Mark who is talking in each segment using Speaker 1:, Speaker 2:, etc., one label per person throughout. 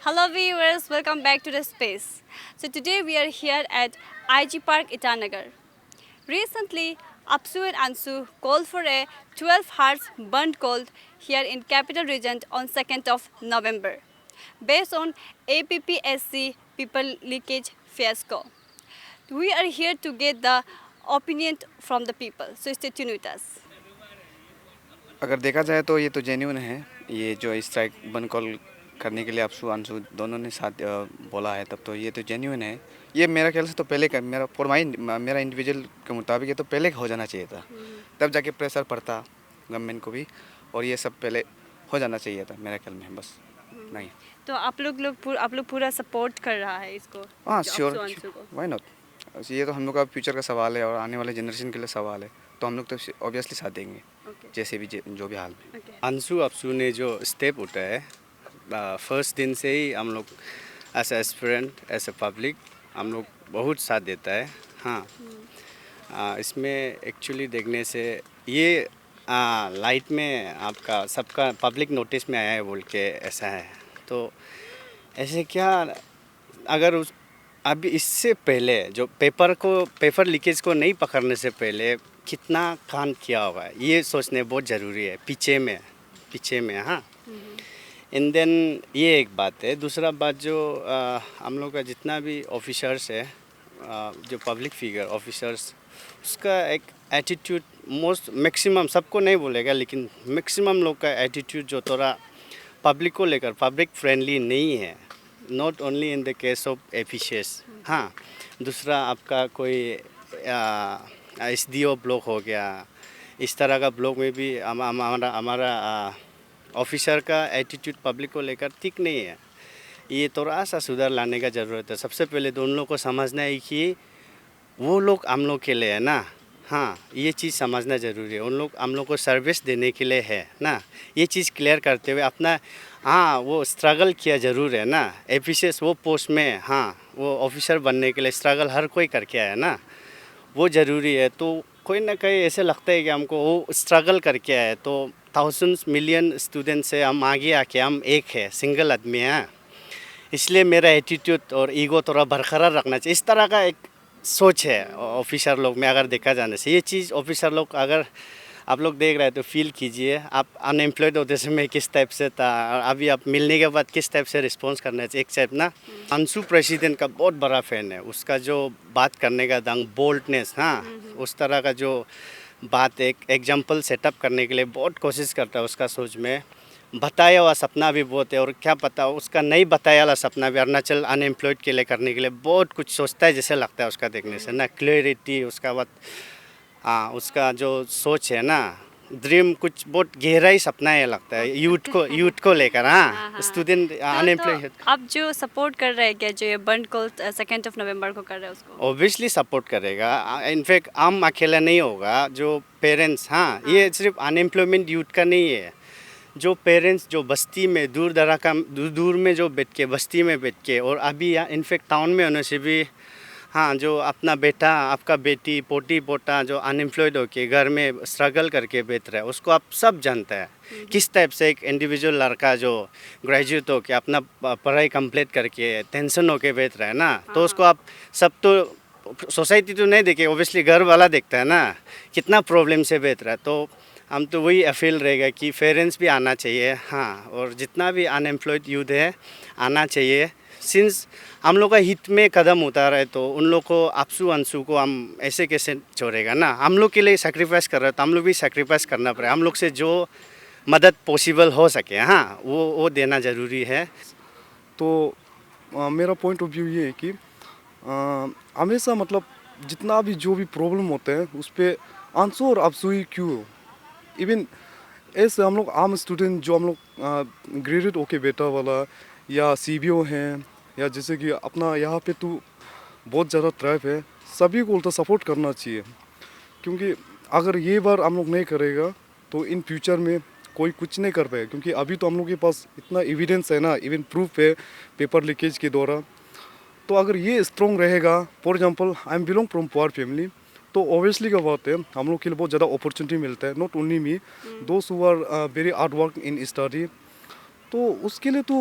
Speaker 1: Hello viewers, welcome back to the space. So today we are here at IG Park Itanagar. Recently, Apsu and Ansu called for a 12 hours burnt cold here in Capital Region on 2nd of November based on APPSC people leakage fiasco. We are here to get the opinion from the people. So stay tuned with us.
Speaker 2: अगर देखा जाए तो ये तो genuine है। ये जो strike बंद कॉल करने के लिए अफसू अंशु दोनों ने साथ बोला है, तब तो ये तो जेन्युइन है। ये मेरा ख्याल से तो पहले का मेरा इंडिविजुअल के मुताबिक ये तो पहले हो जाना चाहिए था, तब जाके प्रेशर पड़ता गवर्नमेंट को भी, और ये सब पहले हो जाना चाहिए था मेरे ख्याल में। बस नहीं
Speaker 1: तो आप लोग पूरा सपोर्ट कर रहा है इसको?
Speaker 2: हाँ
Speaker 1: जो
Speaker 2: श्योर,
Speaker 1: अफसू अंशु को?
Speaker 2: Why not. ये तो हम लोग का फ्यूचर का सवाल है और आने वाले जनरेशन के लिए सवाल है, तो हम लोग तो ऑब्वियसली साथ देंगे
Speaker 1: Okay.
Speaker 2: जैसे भी जो भी हाल में।
Speaker 1: Okay.
Speaker 3: अंशु अपसू ने जो स्टेप उठाया है, फर्स्ट दिन से ही हम लोग as aspirant as a public हम लोग बहुत साथ देता है। हाँ, इसमें एक्चुअली देखने से ये लाइट में आपका सबका पब्लिक नोटिस में आया है बोल के ऐसा है। तो ऐसे क्या, अगर उस अभी इससे पहले जो पेपर लीकेज को नहीं पकड़ने से पहले कितना कांड किया होगा ये सोचने बहुत ज़रूरी है पीछे में। हाँ, एंड देन ये एक बात है। दूसरा बात जो हम लोग का जितना भी ऑफिसर्स है, जो पब्लिक फिगर ऑफिसर्स, उसका एक एटीट्यूड मैक्सिमम सबको नहीं बोलेगा लेकिन मैक्सिमम लोग का एटीट्यूड जो थोड़ा पब्लिक को लेकर पब्लिक फ्रेंडली नहीं है, not only in the case of efficiency. हाँ, दूसरा आपका कोई एसडीओ ब्लॉक हो गया, इस तरह का ब्लॉक में भी हमारा ऑफिसर का एटीट्यूड पब्लिक को लेकर ठीक नहीं है। ये थोड़ा सा सुधार लाने का ज़रूरत है। सबसे पहले तो उन लोगों को समझना है कि वो लोग हम लोग के लिए है ना। हाँ, ये चीज़ समझना ज़रूरी है। उन लोग हम लोग को सर्विस देने के लिए है ना, ये चीज़ क्लियर करते हुए अपना, हाँ वो स्ट्रगल किया ज़रूर है ना। एफिशिएंस वो पोस्ट में, हाँ वो ऑफिसर बनने के लिए स्ट्रगल हर कोई करके आया ना, वो ज़रूरी है। तो कोई ना कहीं ऐसे लगता है कि हमको वो स्ट्रगल करके आए, तो थाउजेंड्स मिलियन स्टूडेंट्स से हम आगे आके हम एक है, सिंगल आदमी है। इसलिए मेरा एटीट्यूड और ईगो थोड़ा बरकरार रखना चाहिए, इस तरह का एक सोच है ऑफिसर लोग में। अगर देखा जाने से ये चीज़ ऑफिसर लोग, अगर आप लोग देख रहे हैं तो फील कीजिए, आप अनएम्प्लॉयड होते समय किस टाइप से था, अभी आप मिलने के बाद किस टाइप से रिस्पॉन्स करना चाहिए। एक टाइप ना, अंशु प्रेसिडेंट का बहुत बड़ा फैन है, उसका जो बात करने का दंग, बोल्डनेस, हाँ उस तरह का जो बात, एक एग्जाम्पल सेटअप करने के लिए बहुत कोशिश करता है। उसका सोच में बताया हुआ सपना भी बहुत है, और क्या पता उसका नहीं बताया वाला सपना भी अरुणाचल अनएम्प्लॉयड के लिए करने के लिए बहुत कुछ सोचता है जैसे लगता है उसका देखने से ना, क्लियरिटी उसका बात। हाँ, उसका जो सोच है ना, ड्रीम कुछ बहुत गहरा ही सपना है लगता है यूथ को लेकर। हाँ, स्टूडेंट अनएम्प्लॉयड।
Speaker 1: आप जो सपोर्ट कर रहे हैं क्या, जो ये बंद कॉल 2nd ऑफ नवंबर को कर रहे हैं उसको?
Speaker 3: ऑब्वियसली सपोर्ट करेगा। इनफैक्ट हम अकेला नहीं होगा, जो पेरेंट्स, हाँ ये सिर्फ अनएम्प्लॉयमेंट यूथ का नहीं है, जो पेरेंट्स जो बस्ती में दूर में जो बैठ के, बस्ती में बैठ के, और अभी इनफैक्ट टाउन में होने से भी, हाँ जो अपना बेटा, आपका बेटी, पोती पोता जो अनएम्प्लॉयड होके घर में स्ट्रगल करके बैठ रहा है, उसको आप सब जानता है किस टाइप से एक इंडिविजुअल लड़का जो ग्रेजुएट होके अपना पढ़ाई कंप्लीट करके टेंशन होके बैठ रहा है ना। तो उसको आप सब तो सोसाइटी तो नहीं देखे, ओबियसली घर वाला देखता है ना कितना प्रॉब्लम से बैठ रहा है। तो हम तो वही अपील रहेगा कि पेरेंट्स भी आना चाहिए, हाँ, और जितना भी अनएम्प्लॉयड यूथ है आना चाहिए। सिंस हम लोग का हित में कदम उतारा है, तो उन लोग को, अपसू अंशु को हम ऐसे कैसे छोड़ेगा ना। हम लोग के लिए सेक्रीफाइस कर रहे हैं तो हम लोग भी सेक्रीफाइस करना पड़ेगा। हम लोग से जो मदद पॉसिबल हो सके, हाँ वो देना ज़रूरी है।
Speaker 4: तो मेरा पॉइंट ऑफ व्यू ये है कि हमेशा मतलब जितना भी जो भी प्रॉब्लम होते हैं उस पर आंसू और अपसू ही क्यों, इवन ऐसे हम लोग आम स्टूडेंट जो हम लोग ग्रेजुएट होके बेटा वाला या सीबीओ हैं, या जैसे कि अपना यहाँ पे तो बहुत ज़्यादा ट्राइब है, सभी को उल्टा सपोर्ट करना चाहिए। क्योंकि अगर ये बार हम लोग नहीं करेगा तो इन फ्यूचर में कोई कुछ नहीं कर पाएगा। क्योंकि अभी तो हम लोग के पास इतना एविडेंस है ना, इवन प्रूफ है पेपर लीकेज के द्वारा। तो अगर ये स्ट्रॉन्ग रहेगा, for example I am belong from poor family, तो ऑब्वियसली का बात है हम लोग के लिए बहुत ज़्यादा अपॉर्चुनिटी मिलता है, नॉट ओनली मी, दोस्त who are very hard work in study. तो उसके लिए तो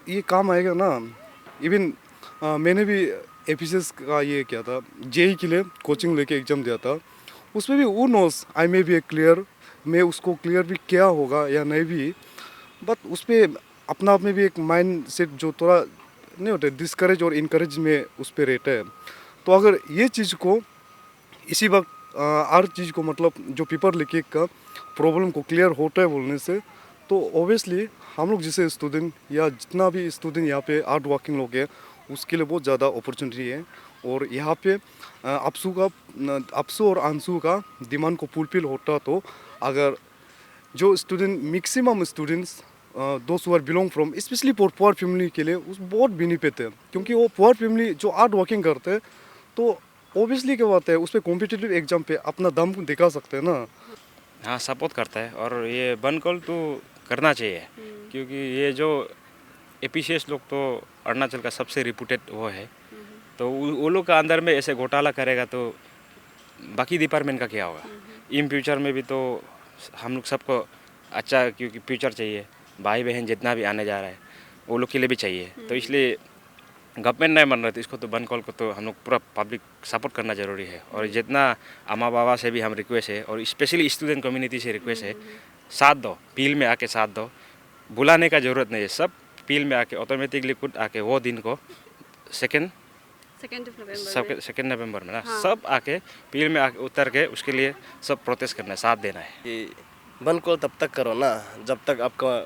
Speaker 4: ये काम आएगा ना। इवन मैंने भी एपीसीएस का ये किया था, जेई के लिए कोचिंग लेके एग्जाम दिया था। उसमें भी वो nose I may be A clear, मैं उसको क्लियर भी किया होगा या नहीं भी, बट उस पर अपना आप में भी एक माइंड सेट जो थोड़ा नहीं होता, डिस्करेज और इनकरेज में उस पर रहता है। तो अगर ये चीज़ को इसी वक्त हर चीज़ को मतलब जो पेपर लिखे का प्रॉब्लम को क्लियर होता है बोलने से, तो ऑब्वियसली हम लोग जैसे स्टूडेंट या जितना भी स्टूडेंट यहाँ पे हार्ड वर्किंग लोग हैं उसके लिए बहुत ज़्यादा अपॉर्चुनिटी है। और यहाँ पे अपसू और आंसू का डिमांड को फुलफिल होता, तो अगर जो स्टूडेंट मैक्सिमम स्टूडेंट्स दोस्त who are belong from specially for poor family के लिए उस बहुत बेनिफिट है, क्योंकि वो पुअर फैमिली जो हार्ड वर्किंग करते हैं तो ऑब्वियसली क्या बात है उस पर कॉम्पिटिटिव एग्जाम पे अपना दम दिखा सकते हैं ना।
Speaker 5: हाँ सपोर्ट करता है और ये बन कॉल तो करना चाहिए, क्योंकि ये जो एपीसीएस लोग तो अरुणाचल का सबसे रिपूटेड वो है, तो वो लोग का अंदर में ऐसे घोटाला करेगा तो बाकी डिपार्टमेंट का क्या होगा। इन फ्यूचर में भी तो हम लोग सबको अच्छा, क्योंकि फ्यूचर चाहिए, भाई बहन जितना भी आने जा रहा है वो लोग के लिए भी चाहिए, तो इसलिए गवर्नमेंट नहीं मान रहे थे इसको, तो बन कॉल को तो हम लोग पूरा पब्लिक सपोर्ट करना ज़रूरी है। और जितना अम्मा बाबा से भी हम रिक्वेस्ट है और स्पेशली स्टूडेंट कम्युनिटी से रिक्वेस्ट है, साथ दो, फील्ड में आके साथ दो, बुलाने का ज़रूरत नहीं है, सब फील्ड में आके ऑटोमेटिकली खुद आके वो दिन को सेकेंड नवंबर में ना
Speaker 1: हाँ।
Speaker 5: सब आके फील्ड में आके उतर के उसके लिए सब प्रोटेस्ट करना है, साथ देना है।
Speaker 6: कि बन कॉल तब तक करो ना जब तक आपका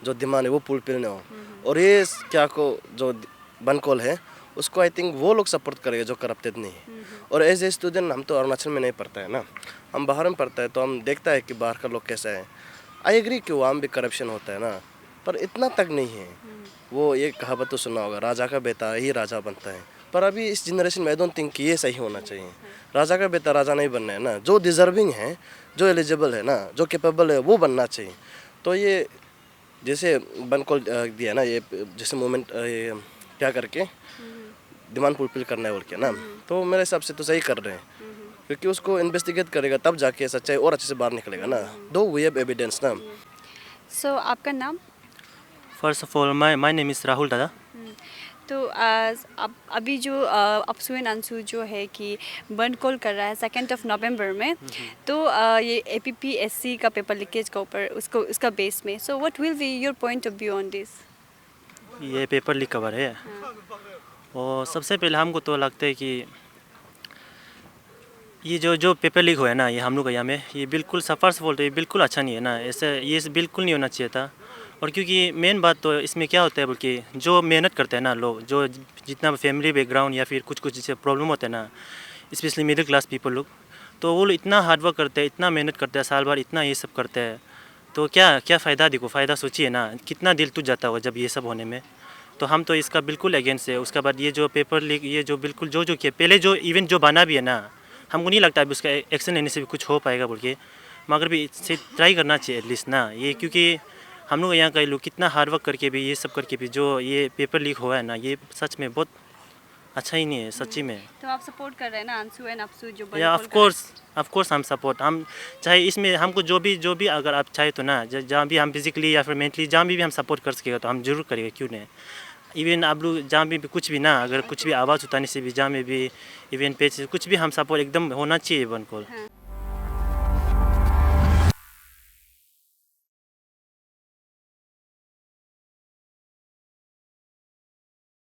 Speaker 6: जो डिमांड है वो फुलफिल नहीं हो। और ये क्या को जो बन कॉल है उसको आई थिंक वो लोग सपोर्ट करेंगे जो करप्टेड नहीं है। और एज ए स्टूडेंट हम तो अरुणाचल में नहीं पढ़ता है ना, हम बाहर में पढ़ता है, तो हम देखता है कि बाहर का लोग कैसा है। आई एग्री कि वहाँ भी करप्शन होता है ना, पर इतना तक नहीं है। वो ये कहावत तो सुना होगा, राजा का बेटा ही राजा बनता है, पर अभी इस जनरेशन में आई डोंट थिंक कि ये सही होना चाहिए। राजा का बेटा राजा नहीं बनना है ना, जो डिजर्विंग है, जो एलिजिबल है ना, जो कैपेबल है वो बनना चाहिए। तो ये जैसे बन कॉल दिया ना, ये जैसे मोमेंट क्या करके डिमांड फुलफिल करना है बोल के ना, तो मेरे हिसाब से तो सही कर रहे हैं, क्योंकि उसको इन्वेस्टिगेट करेगा तब जाके सच्चाई और अच्छे से बाहर निकलेगा ना, दो वी हैव एविडेंस ना।
Speaker 1: सो आपका नाम?
Speaker 7: First of all my name is Rahul दादा।
Speaker 1: तो अभी जो अपसू एंड अंशु जो है कि बंद कॉल कर रहा है 2 नवंबर में, तो ये APPSC का पेपर लीकेज के ऊपर उसका बेस में, so what will be your point of view on this?
Speaker 7: ये पेपर लीक खबर है। और सबसे पहले हमको तो लगता है कि ये जो पेपर लीक हुआ है ना, ये हम लोग का यहाँ में ये बिल्कुल फर्स्ट ऑफ ऑल तो ये बिल्कुल अच्छा नहीं है ना, ऐसे ये बिल्कुल नहीं होना चाहिए था। और क्योंकि मेन बात तो इसमें क्या होता है बल्कि जो मेहनत करते हैं ना लोग, जो जितना फैमिली बैकग्राउंड या फिर कुछ जैसे प्रॉब्लम होता है ना, स्पेशली मिडिल क्लास पीपल लोग, तो वो लोग इतना हार्डवर्क करते हैं, इतना मेहनत करते हैं, साल भर इतना ये सब करते हैं, तो क्या फ़ायदा, देखो फ़ायदा सोचिए ना, कितना दिल टूट जाता होगा जब ये सब होने में। तो हम तो इसका बिल्कुल अगेंस्ट है। उसके बाद ये जो पेपर लीक, ये जो बिल्कुल जो किया पहले जो इवेंट जो बना भी है ना, हमको नहीं लगता अभी उसका एक्शन लेने से भी कुछ हो पाएगा बोल के, मगर भी इससे ट्राई करना चाहिए एटलीस्ट ना ये, क्योंकि हम लोग यहाँ के लोग कितना हार्डवर्क करके भी ये सब करके भी जो ये पेपर लीक हुआ है ना, ये सच में बहुत अच्छा ही नहीं है सच्ची में।
Speaker 1: तो आप सपोर्ट कर रहे हैं ना अंशु एंड अपसू जो
Speaker 7: या ऑफ कोर्स हम सपोर्ट, हम चाहे इसमें हमको जो भी अगर आप चाहे तो ना, जहाँ भी हम फिजिकली या फिर मेंटली जहाँ भी हम सपोर्ट कर सकेगा तो हम जरूर करेंगे, क्यों नहीं। इवन आप लोग जहाँ भी कुछ भी ना, अगर कुछ भी आवाज़ उठाने से भी, जहाँ में भी इवेंट पे कुछ भी हम सपोर्ट एकदम होना चाहिए बन को।